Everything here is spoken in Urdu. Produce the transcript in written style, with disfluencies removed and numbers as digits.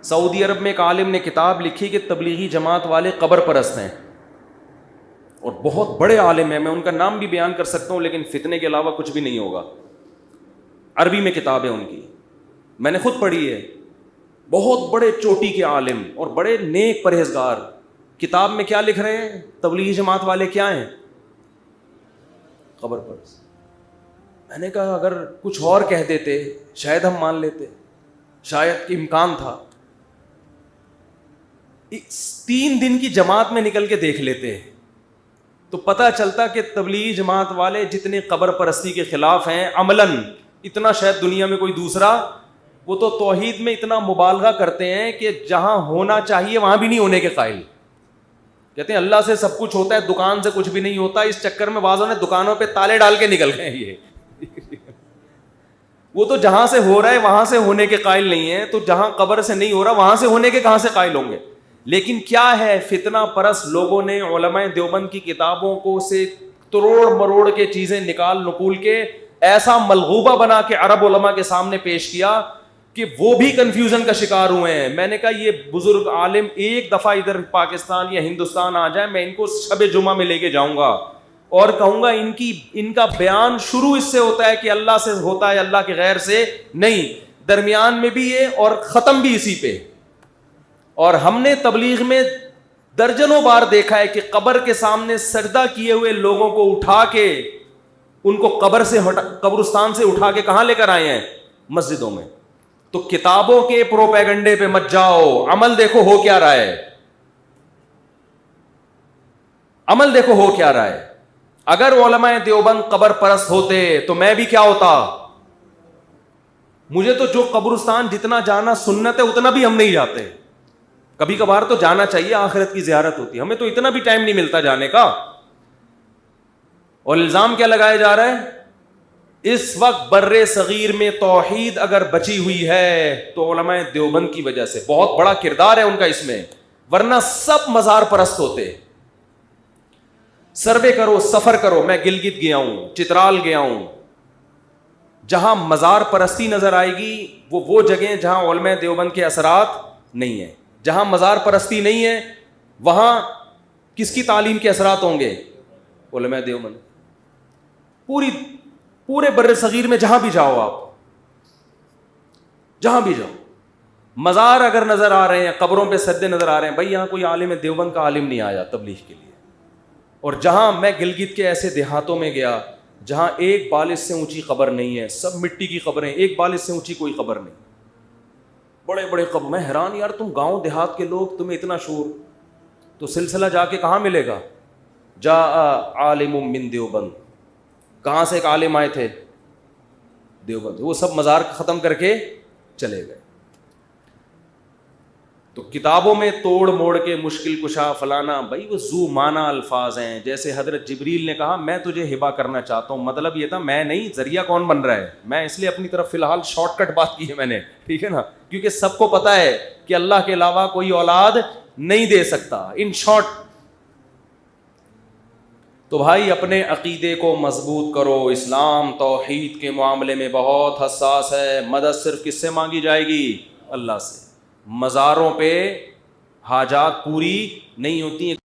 سعودی عرب میں ایک عالم نے کتاب لکھی کہ تبلیغی جماعت والے قبر پرست ہیں، اور بہت بڑے عالم ہیں، میں ان کا نام بھی بیان کر سکتا ہوں لیکن فتنے کے علاوہ کچھ بھی نہیں ہوگا. عربی میں کتاب ہے ان کی، میں نے خود پڑھی ہے. بہت بڑے چوٹی کے عالم اور بڑے نیک پرہیزگار. کتاب میں کیا لکھ رہے ہیں؟ تبلیغی جماعت والے کیا ہیں؟ قبر پرست. میں نے کہا اگر کچھ اور کہہ دیتے شاید ہم مان لیتے، شاید کہ امکان تھا. 3 دن کی جماعت میں نکل کے دیکھ لیتے تو پتہ چلتا کہ تبلیغی جماعت والے جتنے قبر پرستی کے خلاف ہیں عملاً اتنا شاید دنیا میں کوئی دوسرا. وہ تو توحید میں اتنا مبالغہ کرتے ہیں کہ جہاں ہونا چاہیے وہاں بھی نہیں ہونے کے قائل. کہتے ہیں اللہ سے سب کچھ ہوتا ہے، دکان سے کچھ بھی نہیں ہوتا. اس چکر میں بعضوں نے دکانوں پہ تالے ڈال کے نکل گئے. یہ وہ تو جہاں سے ہو رہا ہے وہاں سے ہونے کے قائل نہیں ہیں، تو جہاں قبر سے نہیں ہو رہا وہاں سے ہونے کے کہاں سے قائل ہوں گے. لیکن کیا ہے، فتنہ پرست لوگوں نے علماء دیوبند کی کتابوں کو سے تروڑ مروڑ کے چیزیں نقول کے ایسا ملغوبہ بنا کے عرب علماء کے سامنے پیش کیا کہ وہ بھی کنفیوژن کا شکار ہوئے ہیں. میں نے کہا یہ بزرگ عالم ایک دفعہ ادھر پاکستان یا ہندوستان آ جائیں، میں ان کو شب جمعہ میں لے کے جاؤں گا اور کہوں گا ان کا بیان شروع اس سے ہوتا ہے کہ اللہ سے ہوتا ہے، اللہ کے غیر سے نہیں، درمیان میں بھی یہ اور ختم بھی اسی پہ. اور ہم نے تبلیغ میں درجنوں بار دیکھا ہے کہ قبر کے سامنے سجدہ کیے ہوئے لوگوں کو اٹھا کے ان کو قبرستان سے اٹھا کے کہاں لے کر آئے ہیں؟ مسجدوں میں. تو کتابوں کے پروپیگنڈے پہ مت جاؤ، عمل دیکھو ہو کیا رہا ہے. عمل دیکھو ہو کیا رہا ہے. اگر علماء دیوبند قبر پرست ہوتے تو میں بھی کیا ہوتا. مجھے تو جو قبرستان جتنا جانا سنت ہے اتنا بھی ہم نہیں جاتے. کبھی کبھار تو جانا چاہیے، آخرت کی زیارت ہوتی ہے، ہمیں تو اتنا بھی ٹائم نہیں ملتا جانے کا. اور الزام کیا لگایا جا رہا ہے؟ اس وقت بر صغیر میں توحید اگر بچی ہوئی ہے تو علماء دیوبند کی وجہ سے. بہت بڑا کردار ہے ان کا اس میں، ورنہ سب مزار پرست ہوتے. سروے کرو، سفر کرو. میں گلگت گیا ہوں، چترال گیا ہوں، جہاں مزار پرستی نظر آئے گی وہ جگہیں جہاں علماء دیوبند کے اثرات نہیں ہیں. جہاں مزار پرستی نہیں ہے وہاں کس کی تعلیم کے اثرات ہوں گے؟ علماء دیوبند. پورے بر صغیر میں جہاں بھی جاؤ، آپ جہاں بھی جاؤ، مزار اگر نظر آ رہے ہیں، قبروں پہ سجدے نظر آ رہے ہیں، بھائی یہاں کوئی عالم دیوبند کا عالم نہیں آیا تبلیغ کے لیے. اور جہاں میں گلگت کے ایسے دیہاتوں میں گیا جہاں ایک بالش سے اونچی قبر نہیں ہے، سب مٹی کی قبریں، ایک بالش سے اونچی کوئی قبر نہیں، بڑے بڑے قبر. میں حیران یار، تم گاؤں دیہات کے لوگ، تمہیں اتنا شعور. تو سلسلہ جا کے کہاں ملے گا؟ جاء عالم من دیوبند. کہاں سے ایک عالم آئے تھے؟ دیوبند. وہ سب مزار ختم کر کے چلے گئے. تو کتابوں میں توڑ موڑ کے مشکل کشا فلانا، بھائی وہ ذو معنی الفاظ ہیں. جیسے حضرت جبریل نے کہا میں تجھے ہبہ کرنا چاہتا ہوں، مطلب یہ تھا میں نہیں، ذریعہ کون بن رہا ہے. میں اس لیے اپنی طرف فی الحال شارٹ کٹ بات کی ہے میں نے، ٹھیک ہے نا، کیونکہ سب کو پتا ہے کہ اللہ کے علاوہ کوئی اولاد نہیں دے سکتا. ان شارٹ تو بھائی اپنے عقیدے کو مضبوط کرو. اسلام توحید کے معاملے میں بہت حساس ہے. مدد صرف کس سے مانگی جائے گی؟ اللہ سے. مزاروں پہ حاجات پوری نہیں ہوتی ہیں.